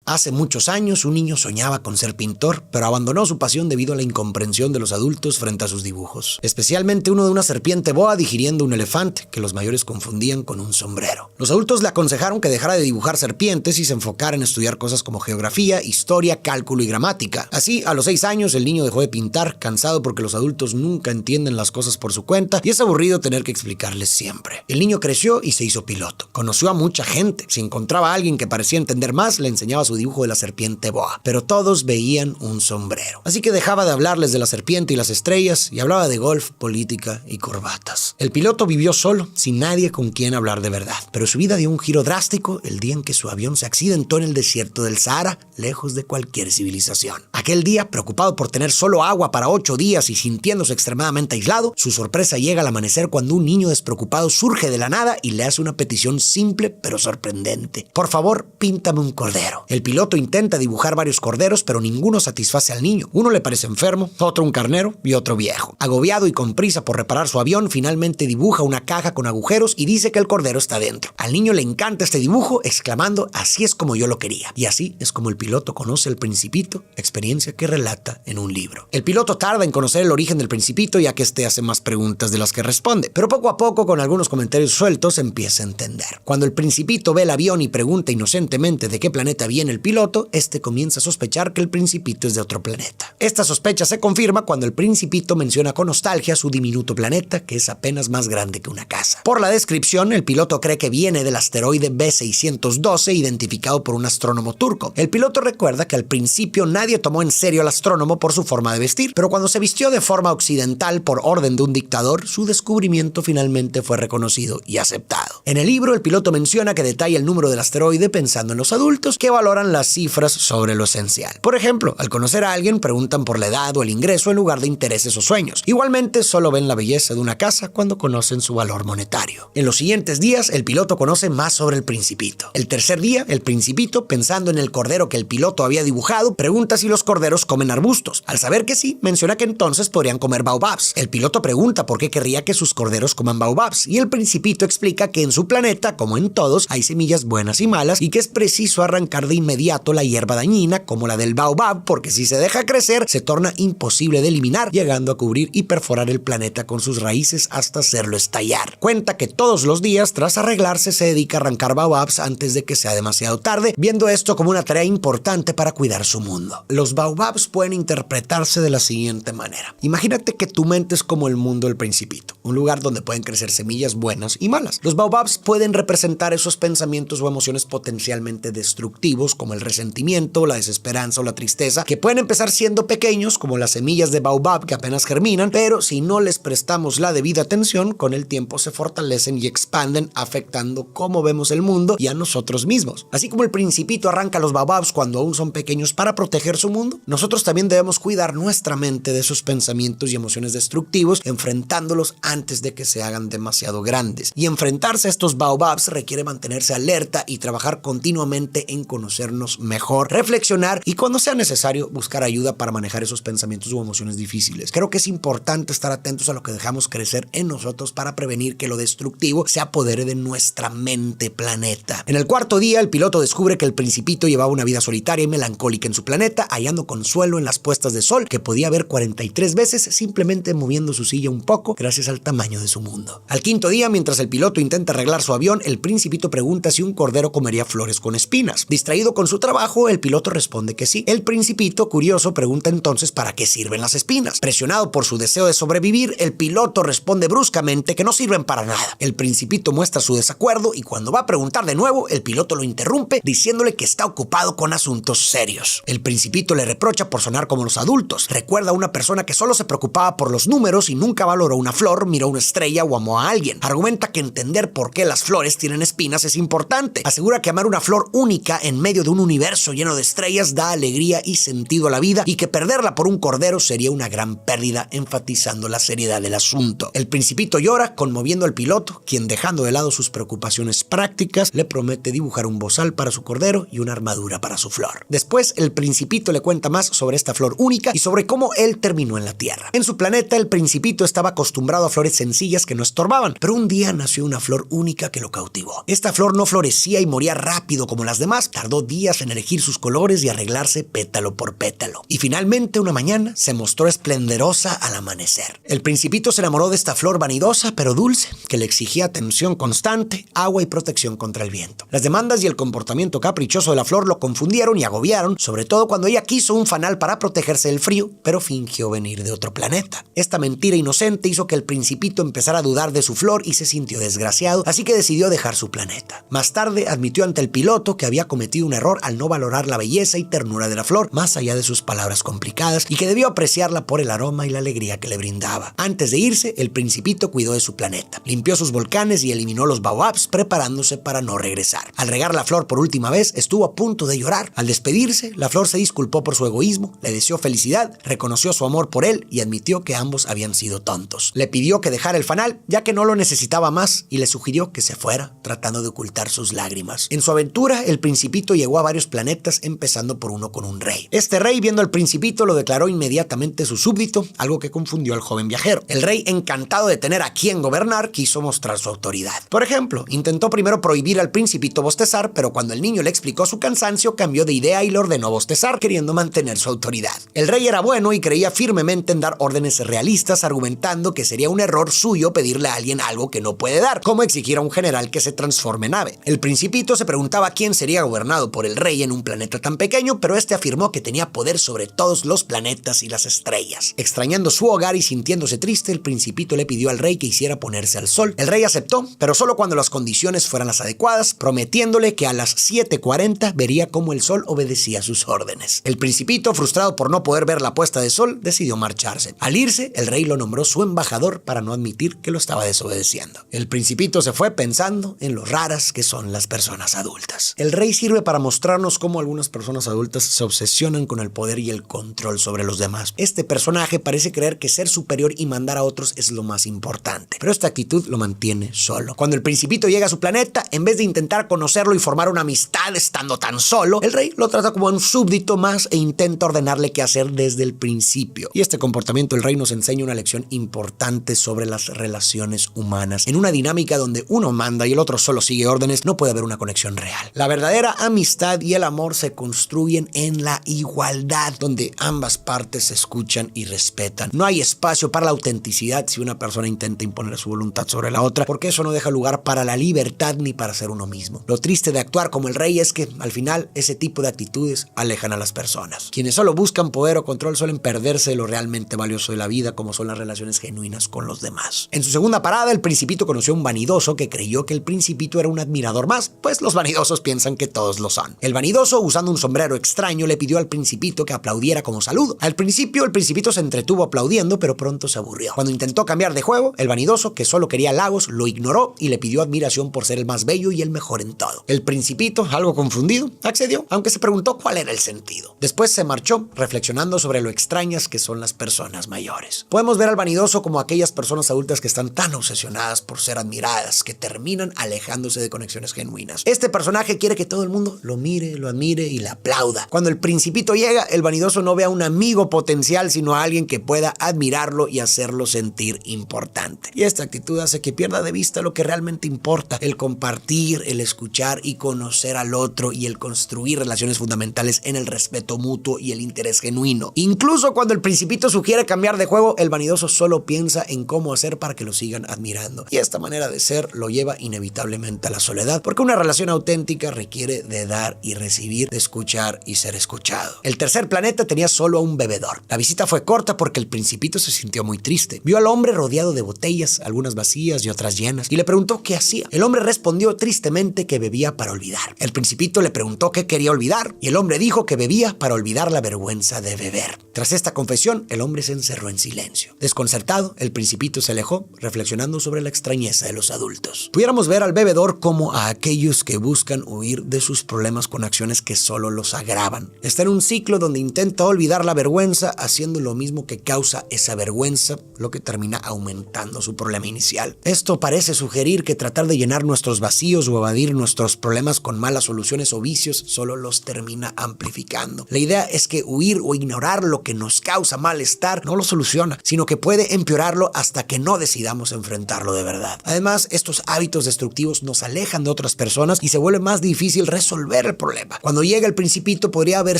Hace muchos años un niño soñaba con ser pintor, pero abandonó su pasión debido a la incomprensión de los adultos frente a sus dibujos. Especialmente uno de una serpiente boa digiriendo un elefante, que los mayores confundían con un sombrero. Los adultos le aconsejaron que dejara de dibujar serpientes y se enfocara en estudiar cosas como geografía, historia, cálculo y gramática. Así, a los 6 años, el niño dejó de pintar, cansado porque los adultos nunca entienden las cosas por su cuenta y es aburrido tener que explicarles siempre. El niño creció y se hizo piloto. Conoció a mucha gente. Si encontraba a alguien que parecía entender más, le enseñaba su dibujo de la serpiente boa. Pero todos veían un sombrero. Así que dejaba de hablarles de la serpiente y las estrellas y hablaba de golf, política y corbatas. El piloto vivió solo, sin nadie con quien hablar de verdad. Pero su vida dio un giro drástico el día en que su avión se accidentó en el desierto del Sahara, lejos de cualquier civilización. Aquel día, preocupado por tener solo agua para 8 días y sintiéndose extremadamente aislado, su sorpresa llega al amanecer cuando un niño despreocupado surge de la nada y le hace una petición simple pero sorprendente. Por favor, píntame un cordero. El piloto intenta dibujar varios corderos, pero ninguno satisface al niño. Uno le parece enfermo, otro un carnero y otro viejo. Agobiado y con prisa por reparar su avión, finalmente dibuja una caja con agujeros y dice que el cordero está dentro. Al niño le encanta este dibujo, exclamando: así es como yo lo quería. Y así es como el piloto conoce el Principito, experiencia que relata en un libro. El piloto tarda en conocer el origen del Principito, ya que este hace más preguntas de las que responde, pero poco a poco, con algunos comentarios sueltos, empieza a entender. Cuando el Principito ve el avión y pregunta inocentemente de qué planeta viene el piloto, este comienza a sospechar que el Principito es de otro planeta. Esta sospecha se confirma cuando el Principito menciona con nostalgia su diminuto planeta, que es apenas más grande que una casa. Por la descripción, el piloto cree que viene del asteroide B612, identificado por un astrónomo turco. El piloto recuerda que al principio nadie tomó en serio al astrónomo por su forma de vestir, pero cuando se vistió de forma occidental por orden de un dictador, su descubrimiento finalmente fue reconocido y aceptado. En el libro, el piloto menciona que detalla el número del asteroide pensando en los adultos, que valoran las cifras sobre lo esencial. Por ejemplo, al conocer a alguien, preguntan por la edad o el ingreso en lugar de intereses o sueños. Igualmente, solo ven la belleza de una casa cuando conocen su valor monetario. En los siguientes días, el piloto conoce más sobre el Principito. El tercer día, el Principito, pensando en el cordero que el piloto había dibujado, pregunta si los corderos comen arbustos. Al saber que sí, menciona que entonces podrían comer baobabs. El piloto pregunta por qué querría que sus corderos coman baobabs, y el Principito explica que en su planeta, como en todos, hay semillas buenas y malas, y que es preciso arrancar de inmediato la hierba dañina, como la del baobab, porque si se deja crecer, se torna imposible de eliminar, llegando a cubrir y perforar el planeta con sus raíces hasta hacerlo estallar. Cuenta que todos los días, tras arreglarse, se dedica a arrancar baobabs antes de que sea demasiado tarde, viendo esto como una tarea importante para cuidar su mundo. Los baobabs pueden interpretarse de la siguiente manera. Imagínate que tu mente es como el mundo del Principito, un lugar donde pueden crecer semillas buenas y malas. Los baobabs pueden representar esos pensamientos o emociones potencialmente destructivos, como el resentimiento, la desesperanza o la tristeza, que pueden empezar siendo pequeños, como las semillas de baobab que apenas germinan, pero si no les prestamos la debida atención, con el tiempo se fortalecen y expanden, afectando cómo vemos el mundo y a nosotros mismos. Así como el Principito arranca los baobabs cuando aún son pequeños para proteger su mundo, nosotros también debemos cuidar nuestra mente de esos pensamientos y emociones destructivos, enfrentándolos antes de que se hagan demasiado grandes. Y enfrentarse a estos baobabs requiere mantenerse alerta y trabajar continuamente en conocernos mejor, reflexionar y, cuando sea necesario, buscar ayuda para manejar esos pensamientos o emociones difíciles. Creo que es importante estar atentos a lo que dejamos crecer en nosotros para prevenir que lo destructivo se apodere de nuestra mente planeta. En el cuarto día, el piloto descubre que el Principito llevaba una vida solitaria y melancólica en su planeta, hallando consuelo en las puestas de sol que podía ver 43 veces simplemente moviendo su silla un poco gracias al tamaño de su mundo. Al quinto día, mientras el piloto intenta arreglar su avión, el Principito pregunta si un cordero comería flores con espinas. Distraído con su trabajo, el piloto responde que sí. El Principito, curioso, pregunta entonces para qué sirven las espinas. Presionado por su deseo de sobrevivir, el piloto responde bruscamente que no sirven para nada. El Principito muestra su desacuerdo y cuando va a preguntar de nuevo, el piloto lo interrumpe diciéndole que está ocupado con asuntos serios. El Principito le reprocha por sonar como los adultos. Recuerda a una persona que solo se preocupaba por los números y nunca valoró una flor, miró una estrella o amó a alguien. Argumenta que entender por qué las flores tienen espinas es importante. Asegura que amar una flor única en medio de un universo lleno de estrellas da alegría y sentido a la vida y que perderla por un cordero sería una gran pérdida, enfatizando la seriedad del asunto. El Principito llora, conmoviendo al piloto, quien, dejando de lado sus preocupaciones prácticas, le promete dibujar un bozal para su cordero y una armadura para su flor. Después, el Principito le cuenta más sobre esta flor única y sobre cómo él terminó en la Tierra. En su planeta, el Principito estaba acostumbrado a flores sencillas que no estorbaban, pero un día nació una flor única que lo cautivó. Esta flor no florecía y moría rápido como las demás. Tardó 10 guías en elegir sus colores y arreglarse pétalo por pétalo. Y finalmente una mañana se mostró esplendorosa al amanecer. El Principito se enamoró de esta flor vanidosa pero dulce, que le exigía atención constante, agua y protección contra el viento. Las demandas y el comportamiento caprichoso de la flor lo confundieron y agobiaron, sobre todo cuando ella quiso un fanal para protegerse del frío, pero fingió venir de otro planeta. Esta mentira inocente hizo que el Principito empezara a dudar de su flor y se sintió desgraciado, así que decidió dejar su planeta. Más tarde admitió ante el piloto que había cometido un error al no valorar la belleza y ternura de la flor, más allá de sus palabras complicadas, y que debió apreciarla por el aroma y la alegría que le brindaba. Antes de irse, el Principito cuidó de su planeta, limpió sus volcanes y eliminó los baobabs, preparándose para no regresar. Al regar la flor por última vez, estuvo a punto de llorar. Al despedirse, la flor se disculpó por su egoísmo, le deseó felicidad, reconoció su amor por él y admitió que ambos habían sido tontos. Le pidió que dejara el fanal, ya que no lo necesitaba más, y le sugirió que se fuera, tratando de ocultar sus lágrimas. En su aventura, el Principito llegó a varios planetas, empezando por uno con un rey. Este rey, viendo al Principito, lo declaró inmediatamente su súbdito, algo que confundió al joven viajero. El rey, encantado de tener a quien gobernar, quiso mostrar su autoridad. Por ejemplo, intentó primero prohibir al Principito bostezar, pero cuando el niño le explicó su cansancio, cambió de idea y le ordenó bostezar, queriendo mantener su autoridad. El rey era bueno y creía firmemente en dar órdenes realistas, argumentando que sería un error suyo pedirle a alguien algo que no puede dar, como exigir a un general que se transforme en ave. El Principito se preguntaba quién sería gobernado por el rey en un planeta tan pequeño, pero este afirmó que tenía poder sobre todos los planetas y las estrellas. Extrañando su hogar y sintiéndose triste, el Principito le pidió al rey que hiciera ponerse al sol. El rey aceptó, pero solo cuando las condiciones fueran las adecuadas, prometiéndole que a las 7:40 vería cómo el sol obedecía sus órdenes. El Principito, frustrado por no poder ver la puesta de sol, decidió marcharse. Al irse, el rey lo nombró su embajador para no admitir que lo estaba desobedeciendo. El Principito se fue pensando en lo raras que son las personas adultas. El rey sirve para mostrarnos cómo algunas personas adultas se obsesionan con el poder y el control sobre los demás. Este personaje parece creer que ser superior y mandar a otros es lo más importante, pero esta actitud lo mantiene solo. Cuando el Principito llega a su planeta, en vez de intentar conocerlo y formar una amistad estando tan solo, el rey lo trata como un súbdito más e intenta ordenarle qué hacer desde el principio. Y este comportamiento del rey nos enseña una lección importante sobre las relaciones humanas. En una dinámica donde uno manda y el otro solo sigue órdenes, no puede haber una conexión real. La verdadera amistad y el amor se construyen en la igualdad, donde ambas partes se escuchan y respetan. No hay espacio para la autenticidad si una persona intenta imponer su voluntad sobre la otra, porque eso no deja lugar para la libertad ni para ser uno mismo. Lo triste de actuar como el rey es que, al final, ese tipo de actitudes alejan a las personas. Quienes solo buscan poder o control suelen perderse de lo realmente valioso de la vida, como son las relaciones genuinas con los demás. En su segunda parada, el Principito conoció a un vanidoso que creyó que el Principito era un admirador más, pues los vanidosos piensan que todos lo son. El vanidoso, usando un sombrero extraño, le pidió al Principito que aplaudiera como saludo. Al principio, el Principito se entretuvo aplaudiendo, pero pronto se aburrió. Cuando intentó cambiar de juego, el vanidoso, que solo quería halagos, lo ignoró y le pidió admiración por ser el más bello y el mejor en todo. El Principito, algo confundido, accedió, aunque se preguntó cuál era el sentido. Después se marchó, reflexionando sobre lo extrañas que son las personas mayores. Podemos ver al vanidoso como aquellas personas adultas que están tan obsesionadas por ser admiradas que terminan alejándose de conexiones genuinas. Este personaje quiere que todo el mundo lo mire, lo admire y le aplauda. Cuando el Principito llega, el vanidoso no ve a un amigo potencial, sino a alguien que pueda admirarlo y hacerlo sentir importante. Y esta actitud hace que pierda de vista lo que realmente importa: el compartir, el escuchar y conocer al otro, y el construir relaciones fundamentales en el respeto mutuo y el interés genuino. Incluso cuando el Principito sugiere cambiar de juego, el vanidoso solo piensa en cómo hacer para que lo sigan admirando. Y esta manera de ser lo lleva inevitablemente a la soledad, porque una relación auténtica requiere de dar y recibir, de escuchar y ser escuchado. El tercer planeta tenía solo a un bebedor. La visita fue corta porque el Principito se sintió muy triste. Vio al hombre rodeado de botellas, algunas vacías y otras llenas, y le preguntó qué hacía. El hombre respondió tristemente que bebía para olvidar. El Principito le preguntó qué quería olvidar, y el hombre dijo que bebía para olvidar la vergüenza de beber. Tras esta confesión, el hombre se encerró en silencio. Desconcertado, el Principito se alejó, reflexionando sobre la extrañeza de los adultos. Pudiéramos ver al bebedor como a aquellos que buscan huir de sus problemas con acciones que solo los agravan. Está en un ciclo donde intenta olvidar la vergüenza, haciendo lo mismo que causa esa vergüenza, lo que termina aumentando su problema inicial. Esto parece sugerir que tratar de llenar nuestros vacíos o evadir nuestros problemas con malas soluciones o vicios solo los termina amplificando. La idea es que huir o ignorar lo que nos causa malestar no lo soluciona, sino que puede empeorarlo hasta que no decidamos enfrentarlo de verdad. Además, estos hábitos destructivos nos alejan de otras personas y se vuelve más difícil resolver era el problema. Cuando llega el Principito podría haber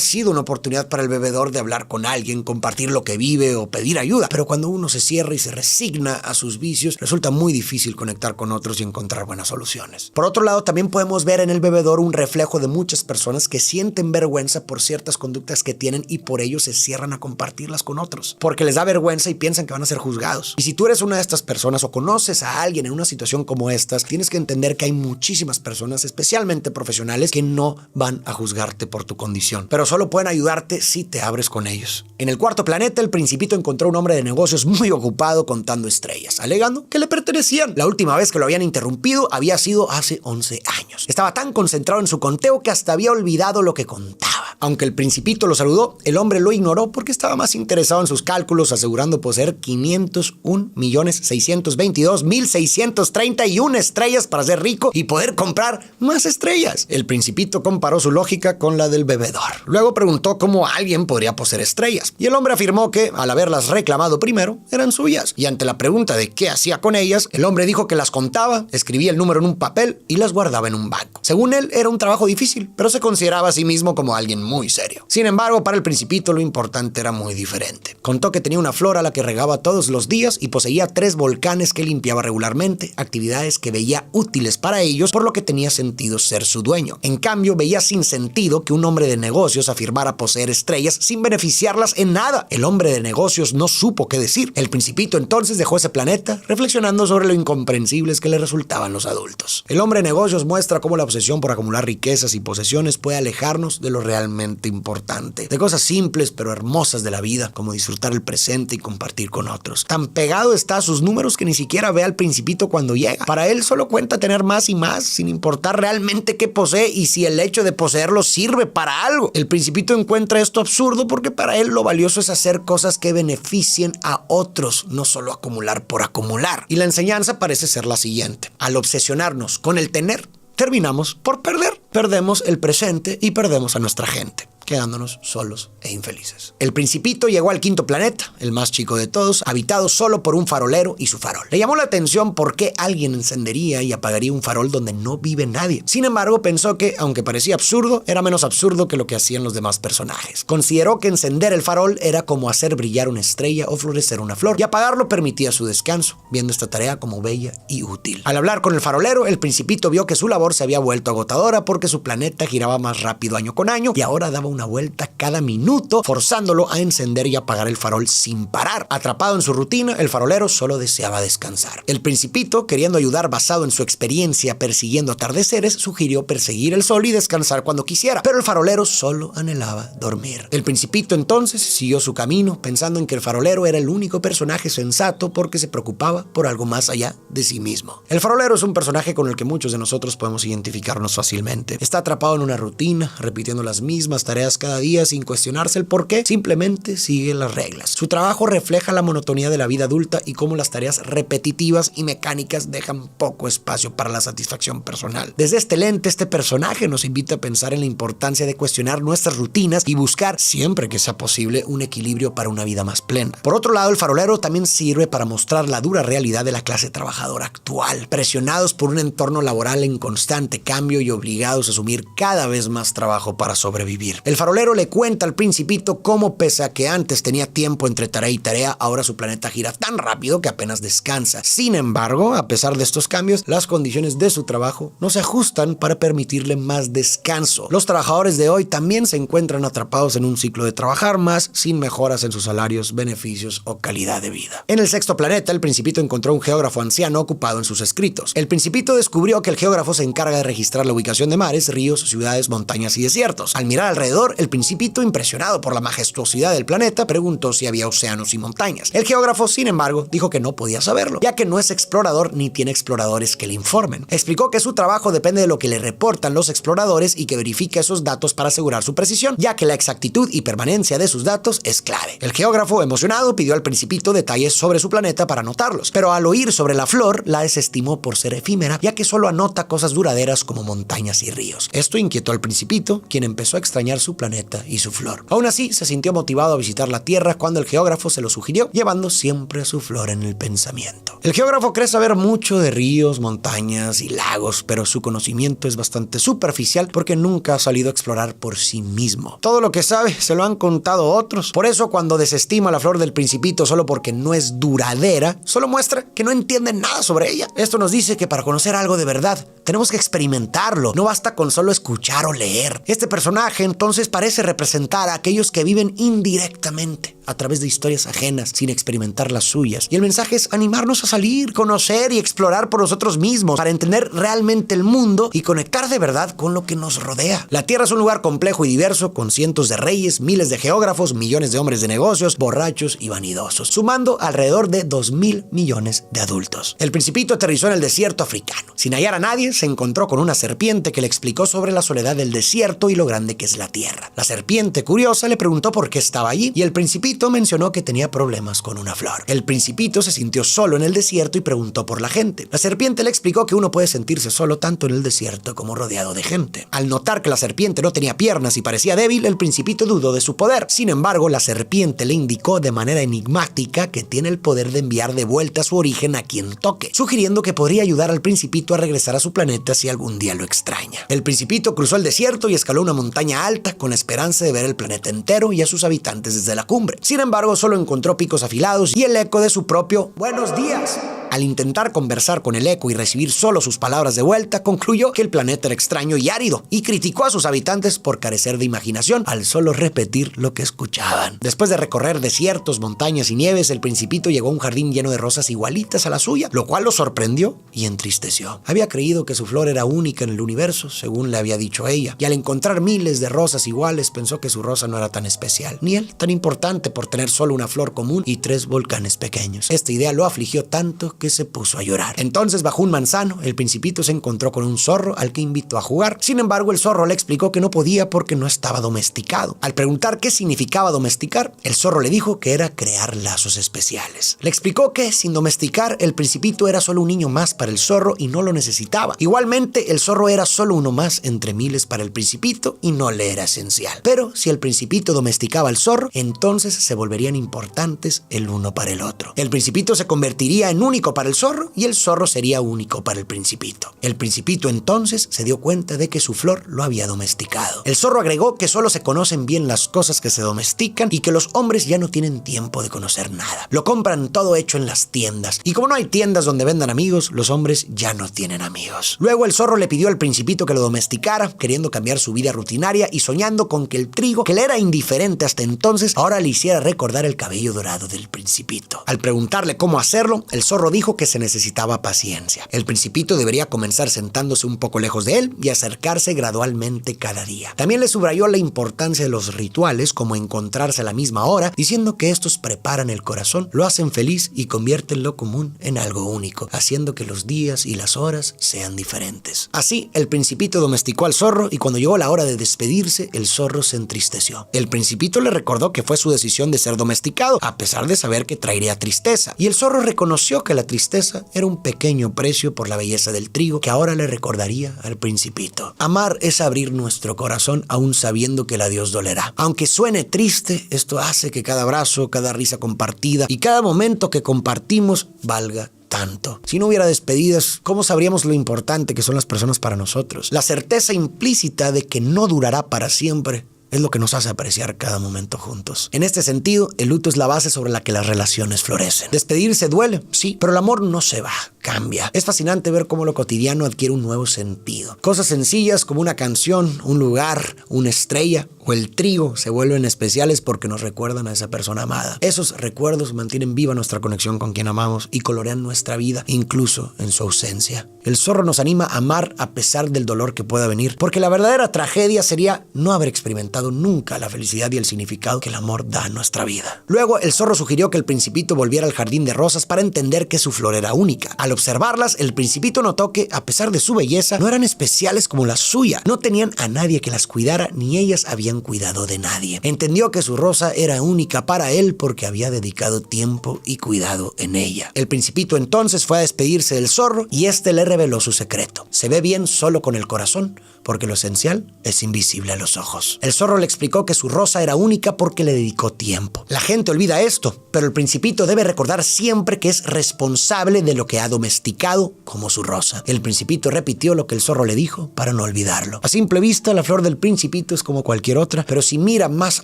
sido una oportunidad para el bebedor de hablar con alguien, compartir lo que vive o pedir ayuda, pero cuando uno se cierra y se resigna a sus vicios, resulta muy difícil conectar con otros y encontrar buenas soluciones. Por otro lado, también podemos ver en el bebedor un reflejo de muchas personas que sienten vergüenza por ciertas conductas que tienen y por ello se cierran a compartirlas con otros, porque les da vergüenza y piensan que van a ser juzgados. Y si tú eres una de estas personas o conoces a alguien en una situación como estas, tienes que entender que hay muchísimas personas, especialmente profesionales, que no van a juzgarte por tu condición, pero solo pueden ayudarte si te abres con ellos. En el cuarto planeta, el Principito encontró un hombre de negocios muy ocupado contando estrellas, alegando que le pertenecían. La última vez que lo habían interrumpido había sido hace 11 años. Estaba tan concentrado en su conteo que hasta había olvidado lo que contaba. Aunque el Principito lo saludó, el hombre lo ignoró porque estaba más interesado en sus cálculos, asegurando poseer 501.622.631 estrellas para ser rico y poder comprar más estrellas. El Principito comparó su lógica con la del bebedor. Luego preguntó cómo alguien podría poseer estrellas, y el hombre afirmó que, al haberlas reclamado primero, eran suyas. Y ante la pregunta de qué hacía con ellas, el hombre dijo que las contaba, escribía el número en un papel y las guardaba en un banco. Según él, era un trabajo difícil, pero se consideraba a sí mismo como alguien muy serio. Sin embargo, para el Principito lo importante era muy diferente. Contó que tenía una flor a la que regaba todos los días y poseía 3 volcanes que limpiaba regularmente, actividades que veía útiles para ellos, por lo que tenía sentido ser su dueño. En cambio, veía sin sentido que un hombre de negocios afirmara poseer estrellas sin beneficiarlas en nada. El hombre de negocios no supo qué decir. El Principito entonces dejó ese planeta, reflexionando sobre lo incomprensibles que le resultaban los adultos. El hombre de negocios muestra cómo la obsesión por acumular riquezas y posesiones puede alejarnos de lo realmente importante, de cosas simples pero hermosas de la vida, como disfrutar el presente y compartir con otros. Tan pegado está a sus números que ni siquiera ve al Principito cuando llega. Para él solo cuenta tener más y más, sin importar realmente qué posee y si el hecho de poseerlo sirve para algo. El Principito encuentra esto absurdo porque para él lo valioso es hacer cosas que beneficien a otros, no solo acumular por acumular. Y la enseñanza parece ser la siguiente: al obsesionarnos con el tener, terminamos por perder. Perdemos el presente y perdemos a nuestra gente, quedándonos solos e infelices. El Principito llegó al quinto planeta, el más chico de todos, habitado solo por un farolero y su farol. Le llamó la atención por qué alguien encendería y apagaría un farol donde no vive nadie. Sin embargo, pensó que, aunque parecía absurdo, era menos absurdo que lo que hacían los demás personajes. Consideró que encender el farol era como hacer brillar una estrella o florecer una flor, y apagarlo permitía su descanso, viendo esta tarea como bella y útil. Al hablar con el farolero, el Principito vio que su labor se había vuelto agotadora porque su planeta giraba más rápido año con año y ahora daba una vuelta cada minuto, forzándolo a encender y apagar el farol sin parar. Atrapado en su rutina, el farolero solo deseaba descansar. El Principito, queriendo ayudar basado en su experiencia persiguiendo atardeceres, sugirió perseguir el sol y descansar cuando quisiera, pero el farolero solo anhelaba dormir. El Principito entonces siguió su camino, pensando en que el farolero era el único personaje sensato porque se preocupaba por algo más allá de sí mismo. El farolero es un personaje con el que muchos de nosotros podemos identificarnos fácilmente. Está atrapado en una rutina, repitiendo las mismas tareas cada día sin cuestionarse el por qué, simplemente sigue las reglas. Su trabajo refleja la monotonía de la vida adulta y cómo las tareas repetitivas y mecánicas dejan poco espacio para la satisfacción personal. Desde este lente, este personaje nos invita a pensar en la importancia de cuestionar nuestras rutinas y buscar, siempre que sea posible, un equilibrio para una vida más plena. Por otro lado, el farolero también sirve para mostrar la dura realidad de la clase trabajadora actual, presionados por un entorno laboral en constante cambio y obligados a asumir cada vez más trabajo para sobrevivir. El farolero le cuenta al Principito cómo, pese a que antes tenía tiempo entre tarea y tarea, ahora su planeta gira tan rápido que apenas descansa. Sin embargo, a pesar de estos cambios, las condiciones de su trabajo no se ajustan para permitirle más descanso. Los trabajadores de hoy también se encuentran atrapados en un ciclo de trabajar más sin mejoras en sus salarios, beneficios o calidad de vida. En el sexto planeta, el Principito encontró un geógrafo anciano ocupado en sus escritos. El Principito descubrió que el geógrafo se encarga de registrar la ubicación de mares, ríos, ciudades, montañas y desiertos. Al mirar alrededor, el Principito, impresionado por la majestuosidad del planeta, preguntó si había océanos y montañas. El geógrafo, sin embargo, dijo que no podía saberlo, ya que no es explorador ni tiene exploradores que le informen. Explicó que su trabajo depende de lo que le reportan los exploradores y que verifica esos datos para asegurar su precisión, ya que la exactitud y permanencia de sus datos es clave. El geógrafo, emocionado, pidió al Principito detalles sobre su planeta para anotarlos, pero al oír sobre la flor, la desestimó por ser efímera, ya que solo anota cosas duraderas como montañas y ríos. Esto inquietó al Principito, quien empezó a extrañar su planeta y su flor. Aún así, se sintió motivado a visitar la Tierra cuando el geógrafo se lo sugirió, llevando siempre a su flor en el pensamiento. El geógrafo cree saber mucho de ríos, montañas y lagos, pero su conocimiento es bastante superficial porque nunca ha salido a explorar por sí mismo. Todo lo que sabe se lo han contado otros. Por eso, cuando desestima la flor del Principito solo porque no es duradera, solo muestra que no entiende nada sobre ella. Esto nos dice que para conocer algo de verdad, tenemos que experimentarlo. No basta con solo escuchar o leer. Este personaje entonces parece representar a aquellos que viven indirectamente a través de historias ajenas, sin experimentar las suyas. Y el mensaje es animarnos a salir, conocer y explorar por nosotros mismos, para entender realmente el mundo y conectar de verdad con lo que nos rodea. La Tierra es un lugar complejo y diverso, con cientos de reyes, miles de geógrafos, millones de hombres de negocios, borrachos y vanidosos, sumando alrededor de 2.000 millones de adultos. El Principito aterrizó en el desierto africano. Sin hallar a nadie, se encontró con una serpiente que le explicó sobre la soledad del desierto y lo grande que es la Tierra. La serpiente, curiosa, le preguntó por qué estaba allí, y el Principito mencionó que tenía problemas con una flor. El Principito se sintió solo en el desierto y preguntó por la gente. La serpiente le explicó que uno puede sentirse solo tanto en el desierto como rodeado de gente. Al notar que la serpiente no tenía piernas y parecía débil, el Principito dudó de su poder. Sin embargo, la serpiente le indicó de manera enigmática que tiene el poder de enviar de vuelta a su origen a quien toque, sugiriendo que podría ayudar al Principito a regresar a su planeta si algún día lo extraña. El Principito cruzó el desierto y escaló una montaña alta con la esperanza de ver el planeta entero y a sus habitantes desde la cumbre. Sin embargo, solo encontró picos afilados y el eco de su propio "buenos días". Al intentar conversar con el eco y recibir solo sus palabras de vuelta, concluyó que el planeta era extraño y árido, y criticó a sus habitantes por carecer de imaginación al solo repetir lo que escuchaban. Después de recorrer desiertos, montañas y nieves, el Principito llegó a un jardín lleno de rosas igualitas a la suya, lo cual lo sorprendió y entristeció. Había creído que su flor era única en el universo, según le había dicho ella, y al encontrar miles de rosas iguales, pensó que su rosa no era tan especial, ni él tan importante por tener solo una flor común y 3 volcanes pequeños. Esta idea lo afligió tanto que se puso a llorar. Entonces, bajo un manzano, el Principito se encontró con un zorro al que invitó a jugar. Sin embargo, el zorro le explicó que no podía porque no estaba domesticado. Al preguntar qué significaba domesticar, el zorro le dijo que era crear lazos especiales. Le explicó que, sin domesticar, el Principito era solo un niño más para el zorro y no lo necesitaba. Igualmente, el zorro era solo uno más entre miles para el Principito y no le era esencial. Pero si el Principito domesticaba al zorro, entonces se volverían importantes el uno para el otro. El Principito se convertiría en único para el zorro y el zorro sería único para el Principito. El Principito entonces se dio cuenta de que su flor lo había domesticado. El zorro agregó que solo se conocen bien las cosas que se domestican y que los hombres ya no tienen tiempo de conocer nada. Lo compran todo hecho en las tiendas, y como no hay tiendas donde vendan amigos, los hombres ya no tienen amigos. Luego el zorro le pidió al Principito que lo domesticara, queriendo cambiar su vida rutinaria y soñando con que el trigo, que le era indiferente hasta entonces, ahora le hiciera recordar el cabello dorado del Principito. Al preguntarle cómo hacerlo, el zorro dijo que se necesitaba paciencia. El Principito debería comenzar sentándose un poco lejos de él y acercarse gradualmente cada día. También le subrayó la importancia de los rituales, como encontrarse a la misma hora, diciendo que estos preparan el corazón, lo hacen feliz y convierten lo común en algo único, haciendo que los días y las horas sean diferentes. Así, el Principito domesticó al zorro, y cuando llegó la hora de despedirse, el zorro se entristeció. El Principito le recordó que fue su decisión de ser domesticado, a pesar de saber que traería tristeza, y el zorro reconoció que la tristeza era un pequeño precio por la belleza del trigo que ahora le recordaría al Principito. Amar es abrir nuestro corazón aún sabiendo que el adiós dolerá. Aunque suene triste, esto hace que cada abrazo, cada risa compartida y cada momento que compartimos valga tanto. Si no hubiera despedidas, ¿cómo sabríamos lo importante que son las personas para nosotros? La certeza implícita de que no durará para siempre es lo que nos hace apreciar cada momento juntos. En este sentido, el luto es la base sobre la que las relaciones florecen. Despedirse duele, sí, pero el amor no se va, cambia. Es fascinante ver cómo lo cotidiano adquiere un nuevo sentido. Cosas sencillas como una canción, un lugar, una estrella o el trigo se vuelven especiales porque nos recuerdan a esa persona amada. Esos recuerdos mantienen viva nuestra conexión con quien amamos y colorean nuestra vida, incluso en su ausencia. El zorro nos anima a amar a pesar del dolor que pueda venir, porque la verdadera tragedia sería no haber experimentado nunca la felicidad y el significado que el amor da a nuestra vida. Luego, el zorro sugirió que el Principito volviera al jardín de rosas para entender que su flor era única. Al observarlas, el Principito notó que, a pesar de su belleza, no eran especiales como la suya. No tenían a nadie que las cuidara, ni ellas habían cuidado de nadie. Entendió que su rosa era única para él porque había dedicado tiempo y cuidado en ella. El Principito entonces fue a despedirse del zorro y este le reveló su secreto. Se ve bien solo con el corazón, porque lo esencial es invisible a los ojos. El zorro zorro le explicó que su rosa era única porque le dedicó tiempo. La gente olvida esto, pero el Principito debe recordar siempre que es responsable de lo que ha domesticado como su rosa. El Principito repitió lo que el zorro le dijo para no olvidarlo. A simple vista, la flor del Principito es como cualquier otra, pero si mira más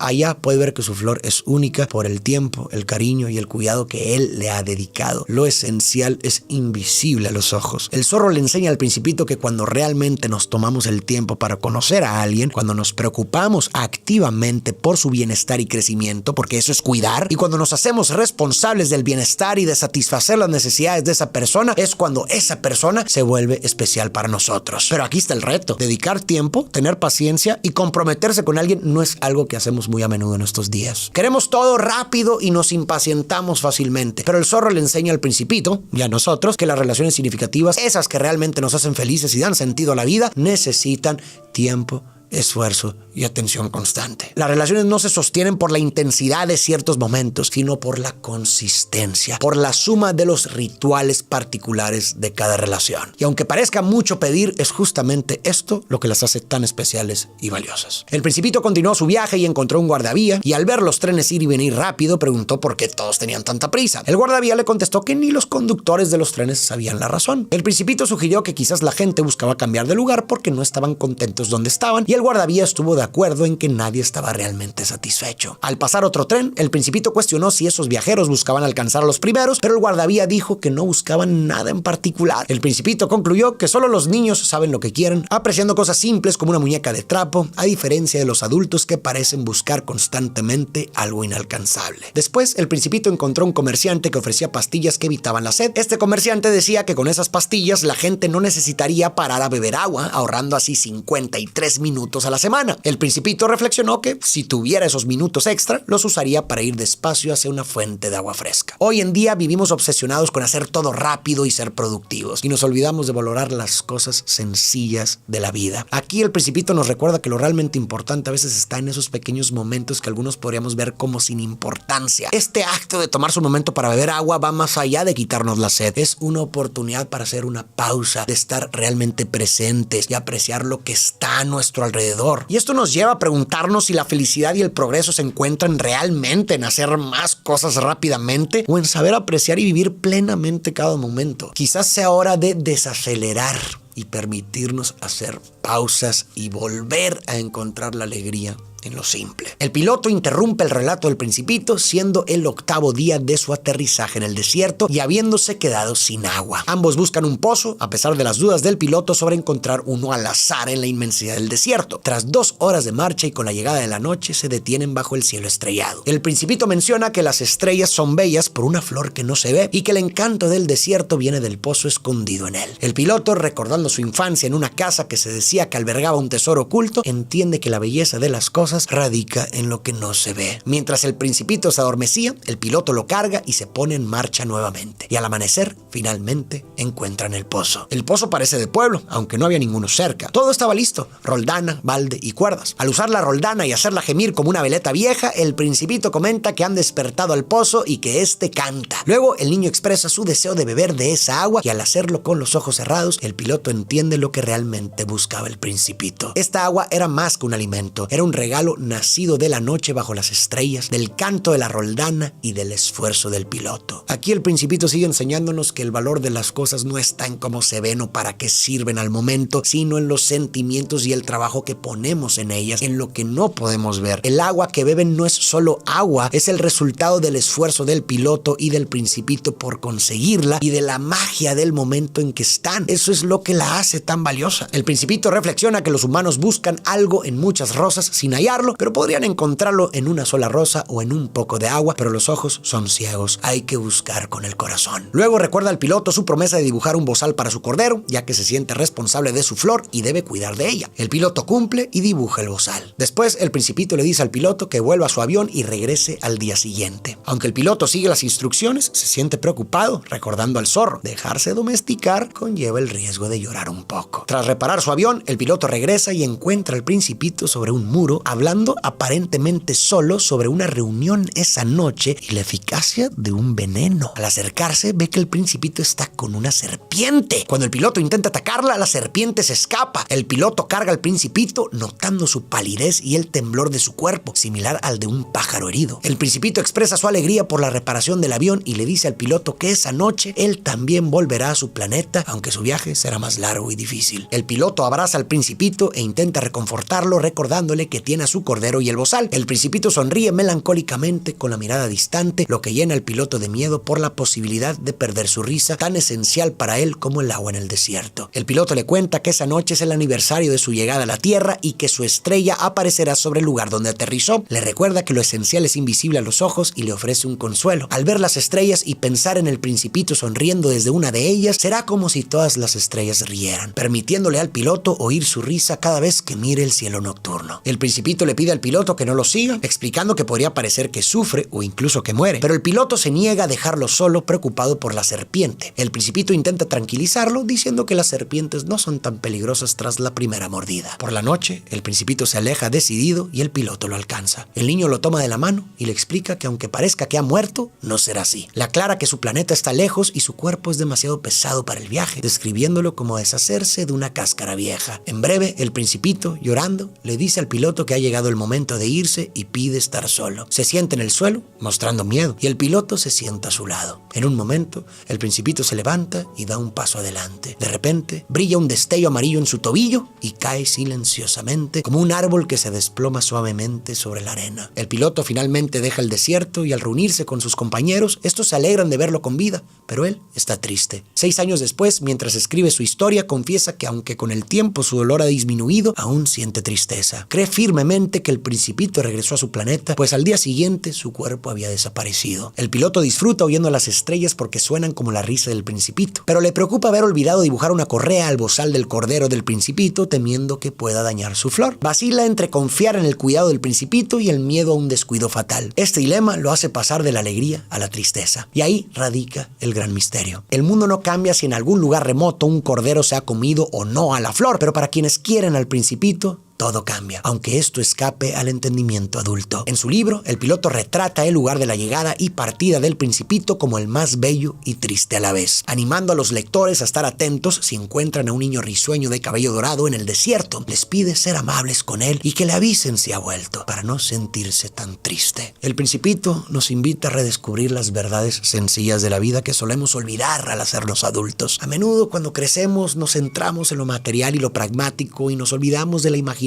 allá puede ver que su flor es única por el tiempo, el cariño y el cuidado que él le ha dedicado. Lo esencial es invisible a los ojos. El zorro le enseña al Principito que cuando realmente nos tomamos el tiempo para conocer a alguien, cuando nos preocupamos activamente por su bienestar y crecimiento, porque eso es cuidar, y cuando nos hacemos responsables del bienestar y de satisfacer las necesidades de esa persona, es cuando esa persona se vuelve especial para nosotros. Pero aquí está el reto: dedicar tiempo, tener paciencia y comprometerse con alguien no es algo que hacemos muy a menudo en estos días. Queremos todo rápido y nos impacientamos fácilmente, pero el zorro le enseña al Principito y a nosotros que las relaciones significativas, esas que realmente nos hacen felices y dan sentido a la vida, necesitan tiempo, esfuerzo y atención constante. Las relaciones no se sostienen por la intensidad de ciertos momentos, sino por la consistencia, por la suma de los rituales particulares de cada relación. Y aunque parezca mucho pedir, es justamente esto lo que las hace tan especiales y valiosas. El Principito continuó su viaje y encontró un guardavía, y al ver los trenes ir y venir rápido, preguntó por qué todos tenían tanta prisa. El guardavía le contestó que ni los conductores de los trenes sabían la razón. El Principito sugirió que quizás la gente buscaba cambiar de lugar porque no estaban contentos donde estaban, y el guardavía estuvo de acuerdo en que nadie estaba realmente satisfecho. Al pasar otro tren, el Principito cuestionó si esos viajeros buscaban alcanzar a los primeros, pero el guardavía dijo que no buscaban nada en particular. El Principito concluyó que solo los niños saben lo que quieren, apreciando cosas simples como una muñeca de trapo, a diferencia de los adultos que parecen buscar constantemente algo inalcanzable. Después, el Principito encontró un comerciante que ofrecía pastillas que evitaban la sed. Este comerciante decía que con esas pastillas la gente no necesitaría parar a beber agua, ahorrando así 53 minutos a la semana. El Principito reflexionó que si tuviera esos minutos extra, los usaría para ir despacio hacia una fuente de agua fresca. Hoy en día vivimos obsesionados con hacer todo rápido y ser productivos, y nos olvidamos de valorar las cosas sencillas de la vida. Aquí el Principito nos recuerda que lo realmente importante a veces está en esos pequeños momentos que algunos podríamos ver como sin importancia. Este acto de tomarse un momento para beber agua va más allá de quitarnos la sed. Es una oportunidad para hacer una pausa, de estar realmente presentes y apreciar lo que está a nuestro alrededor. Y esto nos lleva a preguntarnos si la felicidad y el progreso se encuentran realmente en hacer más cosas rápidamente o en saber apreciar y vivir plenamente cada momento. Quizás sea hora de desacelerar y permitirnos hacer pausas y volver a encontrar la alegría en lo simple. El piloto interrumpe el relato del Principito, siendo el 8º día de su aterrizaje en el desierto y habiéndose quedado sin agua. Ambos buscan un pozo, a pesar de las dudas del piloto sobre encontrar uno al azar en la inmensidad del desierto. Tras 2 horas de marcha y con la llegada de la noche, se detienen bajo el cielo estrellado. El Principito menciona que las estrellas son bellas por una flor que no se ve y que el encanto del desierto viene del pozo escondido en él. El piloto, recordando su infancia en una casa que se decía que albergaba un tesoro oculto, entiende que la belleza de las cosas radica en lo que no se ve. Mientras el Principito se adormecía, el piloto lo carga y se pone en marcha nuevamente. Y al amanecer, finalmente encuentran el pozo. El pozo parece de pueblo, aunque no había ninguno cerca. Todo estaba listo: roldana, balde y cuerdas. Al usar la roldana y hacerla gemir como una veleta vieja, el Principito comenta que han despertado al pozo y que éste canta. Luego, el niño expresa su deseo de beber de esa agua, y al hacerlo con los ojos cerrados, el piloto entiende lo que realmente buscaba el Principito. Esta agua era más que un alimento, era un regalo nacido de la noche bajo las estrellas, del canto de la roldana y del esfuerzo del piloto. Aquí el Principito sigue enseñándonos que el valor de las cosas no está en cómo se ven o para qué sirven al momento, sino en los sentimientos y el trabajo que ponemos en ellas, en lo que no podemos ver. El agua que beben no es solo agua, es el resultado del esfuerzo del piloto y del Principito por conseguirla y de la magia del momento en que están. Eso es lo que la hace tan valiosa. El Principito reflexiona que los humanos buscan algo en muchas rosas sin hallarlo, pero podrían encontrarlo en una sola rosa o en un poco de agua, pero los ojos son ciegos. Hay que buscar con el corazón. Luego recuerda al piloto su promesa de dibujar un bozal para su cordero, ya que se siente responsable de su flor y debe cuidar de ella. El piloto cumple y dibuja el bozal. Después, el Principito le dice al piloto que vuelva a su avión y regrese al día siguiente. Aunque el piloto sigue las instrucciones, se siente preocupado, recordando al zorro: dejarse domesticar conlleva el riesgo de llorar un poco. Tras reparar su avión, el piloto regresa y encuentra al Principito sobre un muro, hablando aparentemente solo sobre una reunión esa noche y la eficacia de un veneno. Al acercarse, ve que el Principito está con una serpiente. Cuando el piloto intenta atacarla, la serpiente se escapa. El piloto carga al Principito, notando su palidez y el temblor de su cuerpo, similar al de un pájaro herido. El Principito expresa su alegría por la reparación del avión y le dice al piloto que esa noche él también volverá a su planeta, aunque su viaje será más largo y difícil. El piloto abraza al Principito e intenta reconfortarlo, recordándole que tiene a su cordero y el bozal. El Principito sonríe melancólicamente con la mirada distante, lo que llena al piloto de miedo por la posibilidad de perder su risa, tan esencial para él como el agua en el desierto. El piloto le cuenta que esa noche es el aniversario de su llegada a la Tierra y que su estrella aparecerá sobre el lugar donde aterrizó. Le recuerda que lo esencial es invisible a los ojos y le ofrece un consuelo. Al ver las estrellas y pensar en el Principito sonriendo desde una de ellas, será como si todas las estrellas rieran, permitiéndole al piloto oír su risa cada vez que mire el cielo nocturno. El Principito le pide al piloto que no lo siga, explicando que podría parecer que sufre o incluso que muere, pero el piloto se niega a dejarlo solo, preocupado por la serpiente. El Principito intenta tranquilizarlo, diciendo que las serpientes no son tan peligrosas tras la primera mordida. Por la noche, el Principito se aleja decidido y el piloto lo alcanza. El niño lo toma de la mano y le explica que aunque parezca que ha muerto, no será así. Le aclara que su planeta está lejos y su cuerpo es demasiado pesado para el viaje, describiéndolo como deshacerse de una cáscara vieja. En breve, el Principito, llorando, le dice al piloto que ha llegado el momento de irse y pide estar solo. Se sienta en el suelo, mostrando miedo, y el piloto se sienta a su lado. En un momento, el Principito se levanta y da un paso adelante. De repente, brilla un destello amarillo en su tobillo y cae silenciosamente, como un árbol que se desploma suavemente sobre la arena. El piloto finalmente deja el desierto y al reunirse con sus compañeros, estos se alegran de verlo con vida, pero él está triste. 6 años después, mientras escribe su historia, confiesa que aunque con el tiempo su dolor ha disminuido, aún siente tristeza. Cree firmemente que el Principito regresó a su planeta, pues al día siguiente su cuerpo había desaparecido. El piloto disfruta oyendo las estrellas porque suenan como la risa del Principito, pero le preocupa haber olvidado dibujar una correa al bozal del cordero del Principito, temiendo que pueda dañar su flor. Vacila entre confiar en el cuidado del Principito y el miedo a un descuido fatal. Este dilema lo hace pasar de la alegría a la tristeza, y ahí radica el gran misterio. El mundo no cambia si en algún lugar remoto un cordero se ha comido o no a la flor, pero para quienes quieren al Principito, todo cambia, aunque esto escape al entendimiento adulto. En su libro, el piloto retrata el lugar de la llegada y partida del Principito como el más bello y triste a la vez, animando a los lectores a estar atentos si encuentran a un niño risueño de cabello dorado en el desierto. Les pide ser amables con él y que le avisen si ha vuelto, para no sentirse tan triste. El Principito nos invita a redescubrir las verdades sencillas de la vida que solemos olvidar al hacernos adultos. A menudo, cuando crecemos, nos centramos en lo material y lo pragmático y nos olvidamos de la imaginación,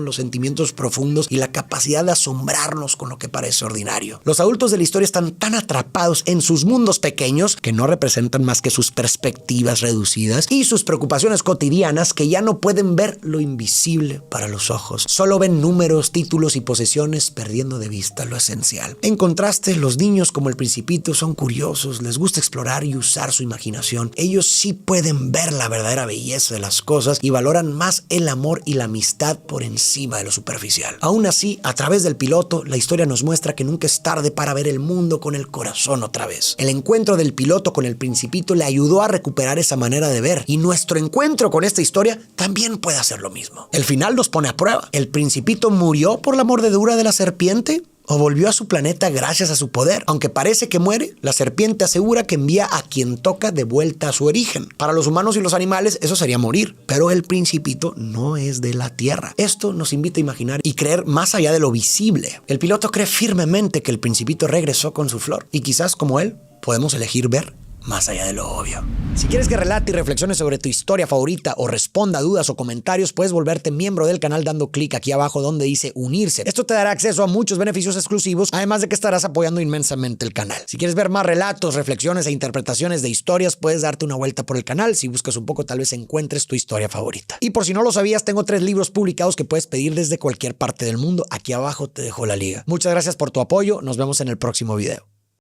los sentimientos profundos y la capacidad de asombrarnos con lo que parece ordinario. Los adultos de la historia están tan atrapados en sus mundos pequeños que no representan más que sus perspectivas reducidas y sus preocupaciones cotidianas, que ya no pueden ver lo invisible para los ojos. Solo ven números, títulos y posesiones, perdiendo de vista lo esencial. En contraste, los niños como el Principito son curiosos, les gusta explorar y usar su imaginación. Ellos sí pueden ver la verdadera belleza de las cosas y valoran más el amor y la amistad por encima de lo superficial. Aún así, a través del piloto, la historia nos muestra que nunca es tarde para ver el mundo con el corazón otra vez. El encuentro del piloto con el Principito le ayudó a recuperar esa manera de ver, y nuestro encuentro con esta historia también puede hacer lo mismo. El final nos pone a prueba. ¿El Principito murió por la mordedura de la serpiente? ¿O volvió a su planeta gracias a su poder? Aunque parece que muere, la serpiente asegura que envía a quien toca de vuelta a su origen. Para los humanos y los animales eso sería morir, pero el Principito no es de la Tierra. Esto nos invita a imaginar y creer más allá de lo visible. El piloto cree firmemente que el Principito regresó con su flor, y quizás como él podemos elegir ver más allá de lo obvio. Si quieres que relate y reflexione sobre tu historia favorita o responda a dudas o comentarios, puedes volverte miembro del canal dando clic aquí abajo donde dice unirse. Esto te dará acceso a muchos beneficios exclusivos, además de que estarás apoyando inmensamente el canal. Si quieres ver más relatos, reflexiones e interpretaciones de historias, puedes darte una vuelta por el canal. Si buscas un poco, tal vez encuentres tu historia favorita. Y por si no lo sabías, tengo 3 libros publicados que puedes pedir desde cualquier parte del mundo. Aquí abajo te dejo la liga. Muchas gracias por tu apoyo. Nos vemos en el próximo video.